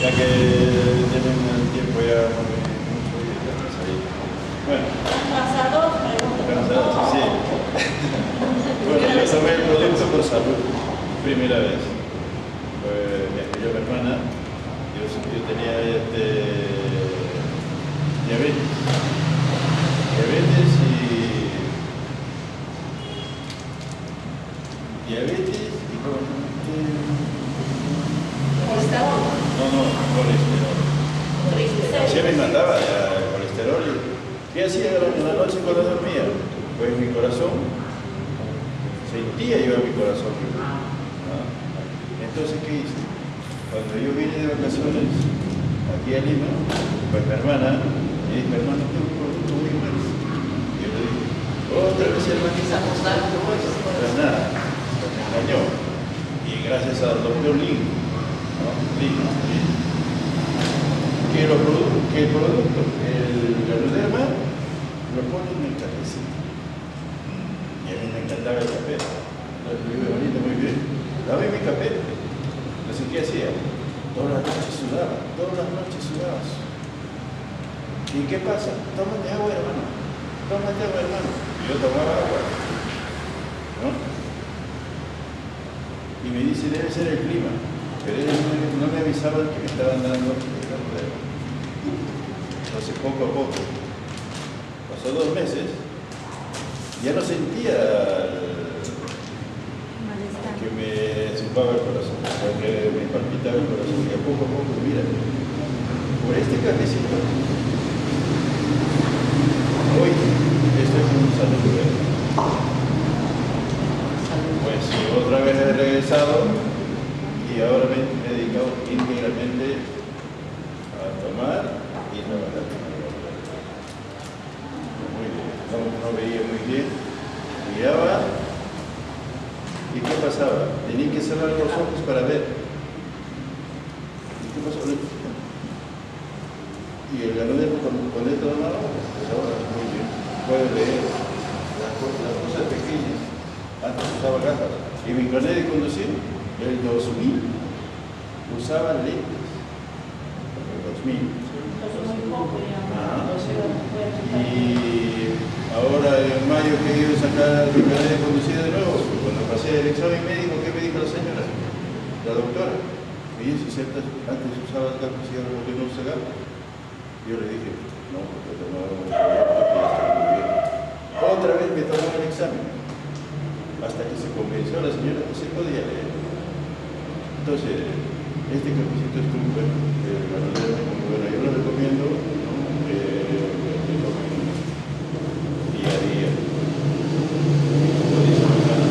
Ya que tienen el tiempo ya mucho y estamos ahí. Bueno. Cansados, Cansados, sí. Bueno, yo tomé el producto por salud, primera vez. Pues me escribió mi hermana, yo tenía diabetes y colesterol. no, colesterol. Triglicéridos. Sí me mataba ya el colesterol. ¿Qué hacía en la noche cuando dormía? Pues mi corazón, sentía yo mi corazón. ¿No? Entonces, ¿qué hice? Cuando yo vine de vacaciones aquí a Lima, pues mi hermana, me dijo, hermano, tengo un producto muy bueno. Y yo le dije, otra vez hermanita, pues nada, pues me engañó. Y gracias al doctor Lin, ¿no? Que el producto, el Ganoderma, lo ponen en el cafecito. Y a mí me encantaba el café. Entonces le digo, bonito, muy bien, dame mi café. Entonces, ¿qué hacía? Todas las noches sudabas. ¿Y qué pasa? Tómate agua, hermano. Y yo tomaba agua. ¿No? Y me dice, debe ser el clima. Pero ellos no me avisaban que me estaban dando el problema. Entonces, poco a poco, pasó 2 meses, ya no sentía que me zumbaba el corazón, que me palpitaba el corazón, y a poco, mira, por este cafecito, hoy estoy con salud. Pues sí, otra vez he regresado y ahora me he dedicado íntegramente a tomar y trabajar. Muy bien, no veía muy bien, miraba. ¿Y qué pasaba? Tenía que cerrar los ojos para ver. ¿Y qué pasó? Y el Ganoderma con esto de mano, pues ahora muy bien. Puede leer las cosas pequeñas. Antes usaba gafas. Y mi carnet de conducir, el 2000, usaba lentes. El 2000. Muy poco ya. Y ahora en mayo que he ido a sacar mi carnet de conducir de nuevo, cuando pasé el examen médico, ¿qué me dijo la señora? La doctora. Me dice, antes usaba gafas y ahora no tengo usa gafas. Yo le dije, no, porque tomaba un muy bien. Otra vez me tomó el examen, hasta que se convenció a la señora que se podía leer. Entonces, este cafecito es muy bueno, el Ganoderma es muy bueno, yo lo recomiendo, ¿no? Que tomen día a día. Como dice mi hermana,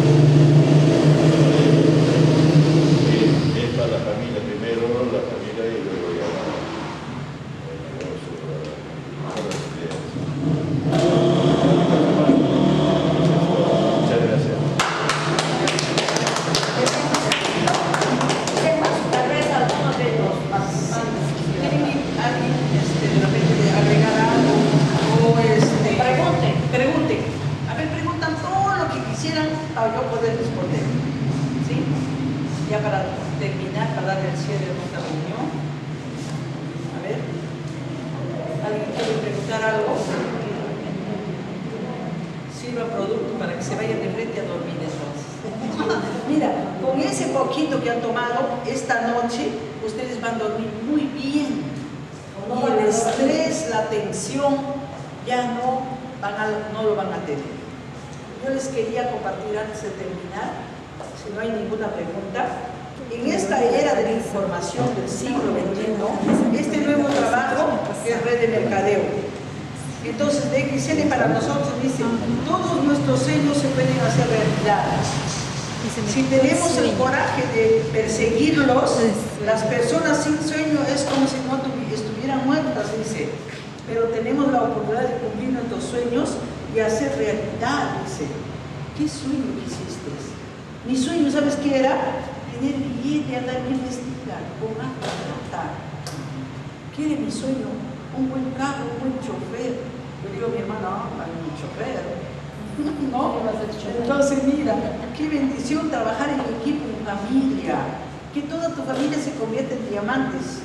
es para la familia primero, la familia y luego ya el negocio, todas las ideas. Muchas gracias. Tal vez algunos de los participantes ¿Quieren alguien de repente agregar algo? O pregunten. A ver, preguntan todo lo que quisieran para yo poder responder. ¿Sí? Ya para terminar, para dar el cierre de nuestra reunión. A ver. ¿Alguien quiere preguntar algo? Sirva producto para que se vayan de frente a dormir entonces. Mira, con ese poquito que han tomado esta noche, ustedes van a dormir muy bien. Y el estrés, la tensión, ya no lo van a tener. Yo les quería compartir antes de terminar, si no hay ninguna pregunta, en esta era de la información del siglo XXI, este nuevo trabajo es red de mercadeo. Entonces, de XN para nosotros dice, todos nuestros sueños se pueden hacer realidad. Si tenemos el coraje de perseguirlos, las personas sin sueño es como si no estuvieran muertas, dice. Pero tenemos la oportunidad de cumplir nuestros sueños y hacer realidad, dice. ¿Qué sueño quisiste? Mi sueño, ¿sabes qué era? Tener billete, andar bien vestida, con alta plata. ¿Qué era mi sueño? Un buen carro, un buen chofer. Yo digo a mi hermana, no, mi chofer. ¿No? Entonces mira, qué bendición trabajar en equipo, en familia, que toda tu familia se convierta en diamantes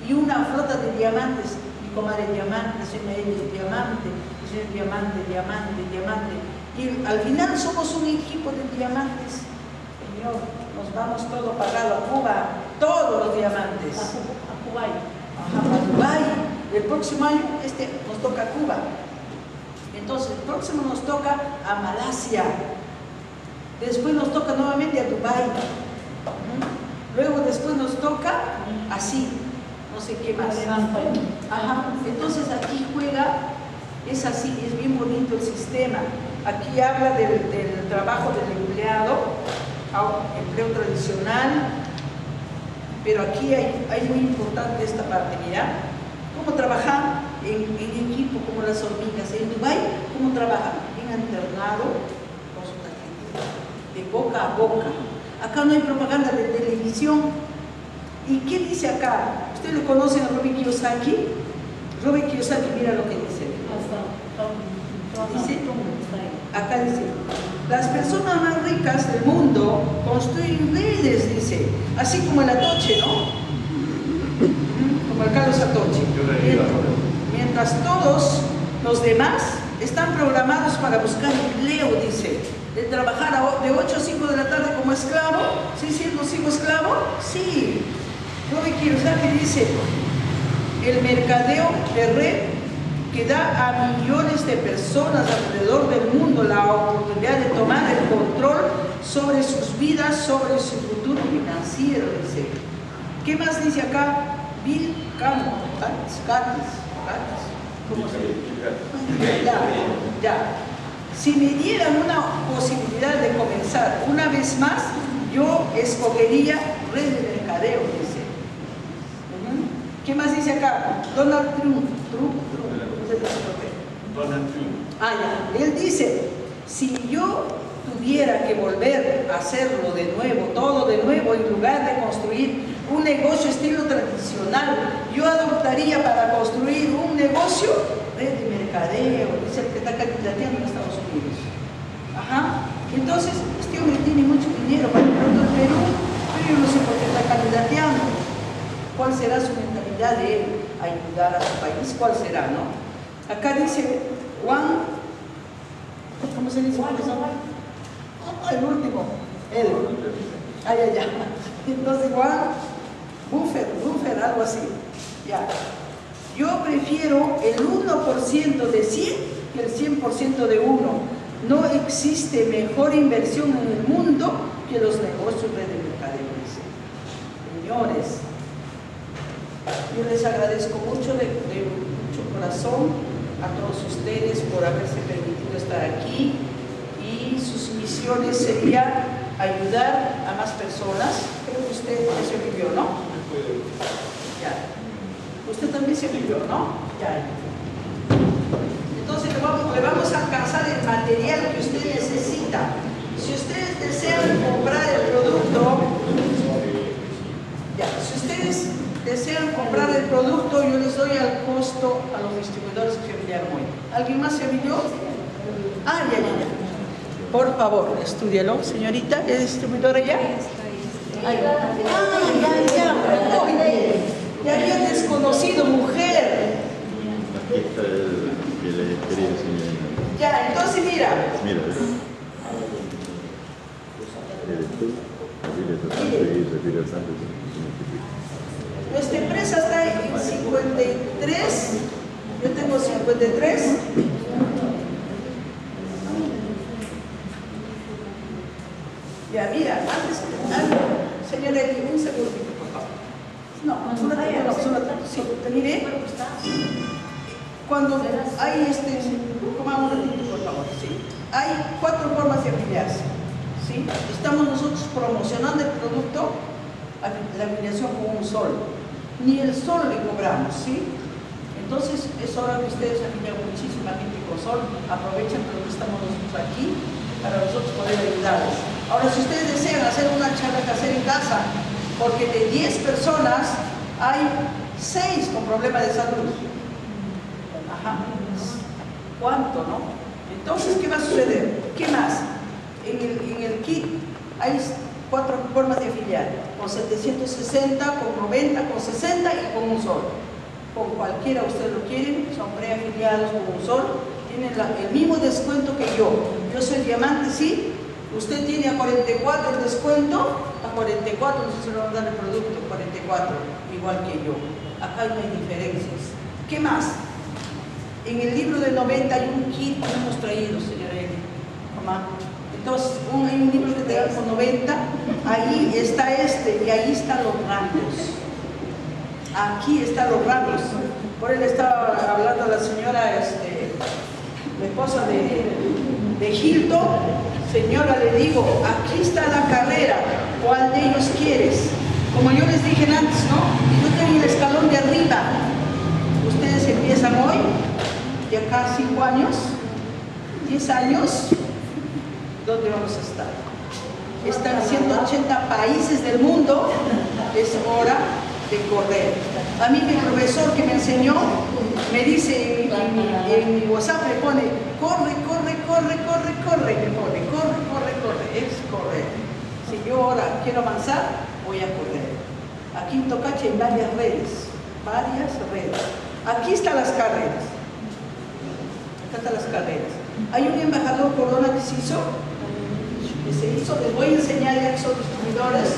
y una flota de diamantes. Mi comadre diamante, señora ella diamante, señor diamante, diamante, diamante. Y al final somos un equipo de diamantes. Señor, nos vamos todo pagado a Cuba, todos los diamantes. A Kuwait. Ajá, a Dubái. El próximo año nos toca Cuba. Entonces, el próximo nos toca a Malasia. Después nos toca nuevamente a Dubái. Luego después nos toca así, no sé qué más. Ajá. Entonces aquí juega, es así, es bien bonito el sistema. Aquí habla del trabajo del empleado, empleo tradicional, pero aquí hay muy importante esta parte, mira, cómo trabajar en equipo como las hormigas. En Dubái, cómo trabajan en alternado con su tarjetita, de boca a boca. Acá no hay propaganda de televisión. ¿Y qué dice acá? ¿Ustedes lo conocen a Robert Kiyosaki? Robert Kiyosaki, mira lo que dice. Dice, acá dice, las personas más ricas del mundo construyen redes, dice, así como el Atoche, ¿no? Como el Carlos Atoche. Mientras todos los demás están programados para buscar empleo, dice, de trabajar de 8 a 5 de la tarde como esclavo. ¿Sí, siendo esclavo? Sí. Robert Kiyosaki dice, el mercadeo de red que da a millones de personas alrededor del mundo la oportunidad de tomar el control sobre sus vidas, sobre su futuro financiero, dice. ¿Qué más dice acá? Bill Gates. ¿Cómo se llama? Ya. Si me dieran una posibilidad de comenzar una vez más, yo escogería red de mercadeo, dice. ¿Qué más dice acá? Donald Trump. Ah, ya. Él dice, si yo tuviera que volver a hacerlo de nuevo, todo de nuevo, en lugar de construir un negocio estilo tradicional, yo adoptaría para construir un negocio red de mercadeo, es el que está candidateando en Estados Unidos. Ajá. Entonces, este hombre tiene mucho dinero para el Perú, pero yo no sé por qué está candidateando. ¿Cuál será su mentalidad de él? Ayudar a su país, ¿cuál será, no? Acá dice Juan, ¿cómo se dice? El último, él. Ay, ay, ay. Entonces Juan Buffer, algo así. Ya. Yo prefiero el 1% de 100 que el 100% de 1. No existe mejor inversión en el mundo que los negocios de mercadeo, dice. Señores, yo les agradezco mucho de mucho corazón a todos ustedes por haberse permitido estar aquí, y sus misiones sería ayudar a más personas. Creo que usted se vivió, ¿no? Ya. Usted también se vivió, ¿no? Ya. Entonces le vamos a alcanzar el material que usted necesita. Si ustedes desean comprar el producto, ya, si ustedes desean comprar el producto, yo les doy al costo a los distribuidores que enviaron hoy. ¿Alguien más se envió? Ah, ya. Por favor, estúdialo, señorita. ¿Es distribuidora ya? Ya había desconocido, mujer. Aquí está el que le quería enseñar. Ya, entonces mira. Mira, eres tú, Aviles Santos y Aviles Santos. Nuestra empresa está en 53. Yo tengo 53. Ya, mira, antes, señora Eli, un segundito, por favor. No, sí, mire, cuando hay coma un ratito, por favor, sí. Hay 4 formas de afiliarse, ¿sí? Estamos nosotros promocionando el producto, la afiliación con un sol. Ni el sol le cobramos, ¿sí? Entonces, es hora que ustedes afilian muchísima gente con sol, aprovechen lo que estamos nosotros aquí para nosotros poder ayudarles. Ahora, si ustedes desean hacer una charla casera en casa, porque de 10 personas hay 6 con problemas de salud. Ajá. ¿Cuánto, no? Entonces, ¿qué va a suceder? ¿Qué más? En el kit hay 4 formas de afiliar, con 760, con 90, con 60 y con un solo. Con cualquiera ustedes lo quieren, son preafiliados con un solo, tienen el mismo descuento que yo. Yo soy diamante, sí, usted tiene a 44 el descuento, a 44, no sé si le van a dar el producto, 44, igual que yo. Acá no hay diferencias. ¿Qué más? En el libro de 90 hay un kit que hemos traído, señora Eli. Mamá. Entonces, hay un libro que te da con 90, ahí está y ahí están los rangos. Aquí están los rangos. Por él estaba hablando la señora, la esposa de Hilton. Señora, le digo, aquí está la carrera, ¿cuál de ellos quieres? Como yo les dije antes, ¿no? Yo tengo el escalón de arriba. Ustedes empiezan hoy, de acá a 5 años, 10 años, ¿dónde vamos a estar? Están 180 países del mundo, es hora de correr. A mí mi profesor que me enseñó, me dice en mi WhatsApp, me pone, corre, corre, corre, corre, corre, me pone, corre, corre, corre, es correr. Si yo ahora quiero avanzar, voy a correr. Aquí en Tocache hay varias redes. Aquí están las carreras. Acá están las carreras. Hay un embajador Corona que se hizo, les voy a enseñar ya que son distribuidores.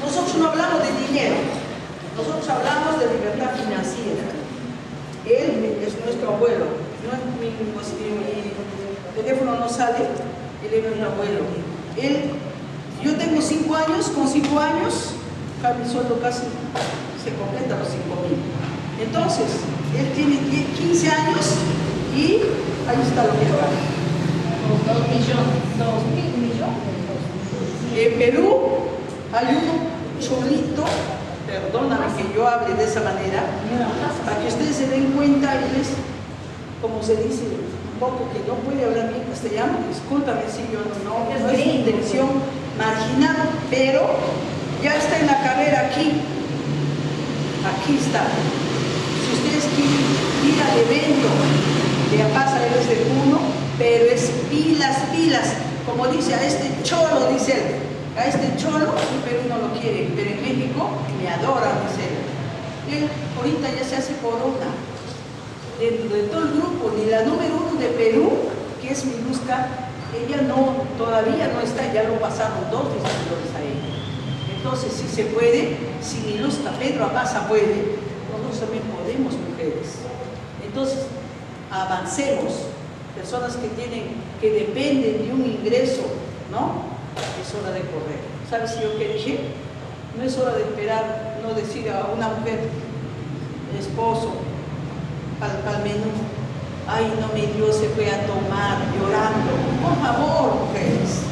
Nosotros no hablamos de dinero, nosotros hablamos de libertad financiera. Él es nuestro abuelo, mi teléfono no sale, él es nuestro abuelo. Yo tengo 5 años, con 5 años, mi sueldo casi se completa los 5.000. Entonces, él tiene 15 años y ahí está lo que gana. 2.000 millones. En Perú hay uno cholito, perdóname que yo hable de esa manera, para que ustedes se den cuenta, él es, como se dice, un poco que no puede hablar bien castellano, discúlpame si yo no es mi intención marginal, pero ya está en la carrera aquí está. Si ustedes quieren ir al evento de APASA, él es de uno, pero es pilas, como dice, a este cholo, dice él, a este cholo, en Perú no lo quiere, pero en México me adoran, dice él. Él ahorita ya se hace corona. Dentro de todo el grupo, ni la número 1 de Perú, que es Miluska, ella todavía no está, ya lo pasaron 2 distribuidores a ella. Entonces, si se puede, si Miluska, Pedro Apasa puede, nosotros también podemos, mujeres. Entonces, avancemos. Personas que dependen de un ingreso, ¿no? Es hora de correr. ¿Sabes yo qué dije? No es hora de esperar, no decir a una mujer, esposo, al menú, ay, no me dio, se fue a tomar, llorando. Por favor, mujeres,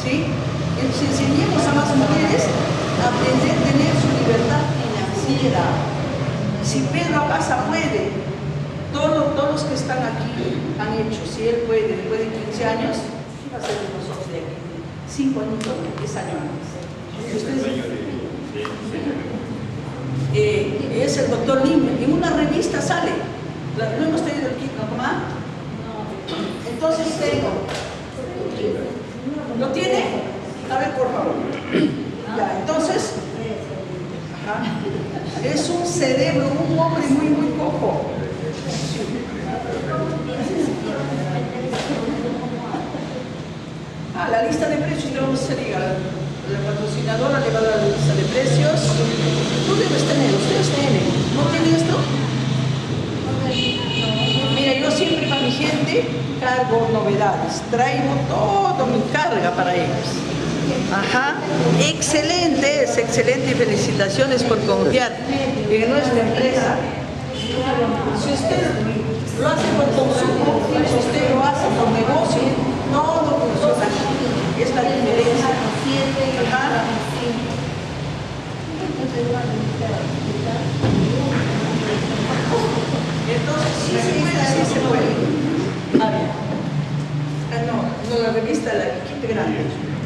¿sí? Entonces, enseñemos a las mujeres a aprender a tener su libertad financiera. Si Pedro Apasa puede, todos los que están aquí han hecho. Si él puede, después de 15 años, ¿qué va a hacer de nosotros de aquí? 5 años, 10 años antes. Es el doctor Lim, en una revista sale. No hemos tenido el kit, ¿no, mamá? Entonces, ¿lo tiene? A ver, por favor. Ya, entonces, es un cerebro, un hombre muy, muy cojo. La lista de precios, le vamos a decir, la patrocinadora le va a dar la lista de precios. Tú debes tener, ustedes tienen. ¿No tienen esto? Mira, yo siempre para mi gente cargo novedades, traigo todo mi carga para ellos. Ajá, excelente, es excelente y felicitaciones por confiar en nuestra empresa. Si usted lo hace por consumo, si usted lo hace por negocio, todo funciona aquí. Es la diferencia. Ajá. Entonces, sí se puede. A ver. No, la revista, la equipe grande.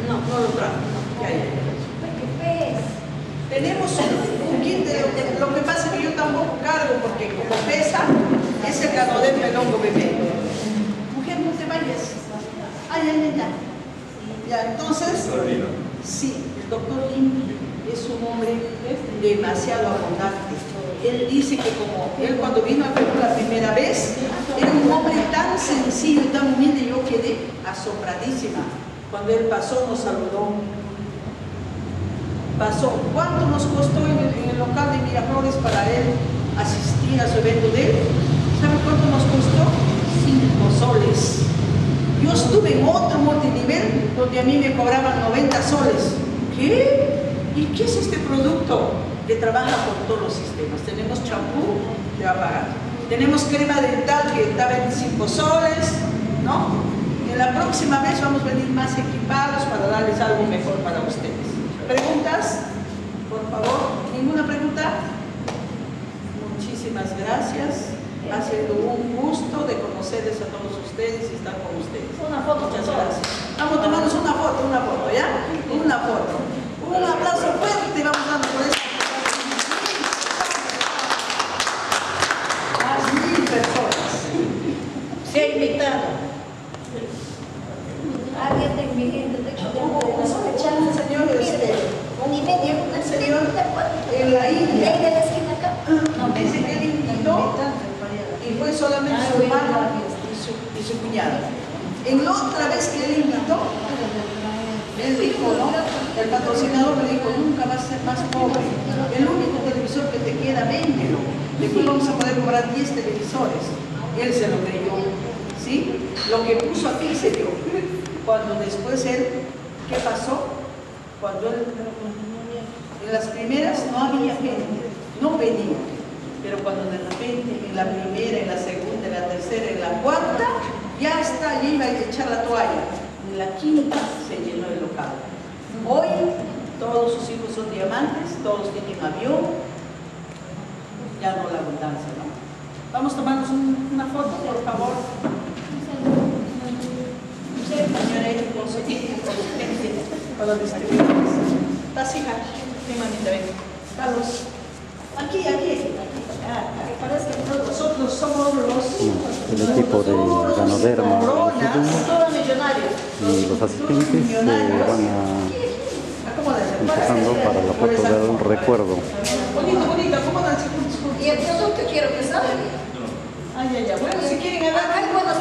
No lo trajo. Ya. Tenemos un kit de lo que pasa es que yo tampoco cargo porque como pesa, es el Canodem Melongo bebé. Mujer, no te vayas. Ay. Ya, entonces, sí, el doctor Lim es un hombre demasiado abundante. Él dice que como él cuando vino a Perú la primera vez, era un hombre tan sencillo, tan humilde, yo quedé asombradísima. Cuando él pasó, nos saludó. Pasó. ¿Cuánto nos costó en el local de Miraflores para él asistir a su evento de él? ¿Sabe cuánto nos costó? 5 soles. Yo estuve en otro multinivel donde a mí me cobraban 90 soles. ¿Qué? ¿Y qué es este producto? Que trabaja con todos los sistemas. Tenemos champú, te va a pagar. Tenemos crema dental que está 25 soles, ¿no? En la próxima vez vamos a venir más equipados para darles algo mejor para ustedes. ¿Preguntas? Por favor, ¿ninguna pregunta? Muchísimas gracias. Ha sido un gusto de conocerles a todos ustedes y estar con ustedes. Una foto. Muchas gracias. Vamos a tomarnos una foto, ¿ya? Una foto. Un aplauso fuerte vamos dando por eso. Más 1000 personas. Se ha invitado. Alguien de mi gente, Un señor un señor en la India. de la esquina acá. Dice que él invitó y fue solamente su hermano y su cuñado. En la otra vez que él invitó, él dijo, ¿no? El patrocinador le dijo, nunca vas a ser más pobre. El único televisor que te queda, véndelo. Después vamos a poder cobrar 10 televisores. Él se lo creyó, ¿sí? Lo que puso aquí se dio. Cuando después él, ¿qué pasó? Cuando él, en las primeras no había gente, no venía. Pero cuando de repente, en la primera, en la segunda, en la tercera, en la cuarta, ya está, ya iba a echar la toalla. En la quinta se llenó el local. Hoy todos sus hijos son diamantes, todos tienen avión, ya no la abundancia, ¿no? Vamos a tomarnos una foto, por favor. Señora, con su gente, para los distribuidores. ¿Estás, hija? Sí, mamita, ven. Carlos. Aquí. Nosotros somos El equipo de Ganoderma todos millonarios. y los asistentes van empezando para la foto del recuerdo. Bonito, ¿cómo dan? Y el producto quiero que salga. Ay, bueno, si quieren Hay buenos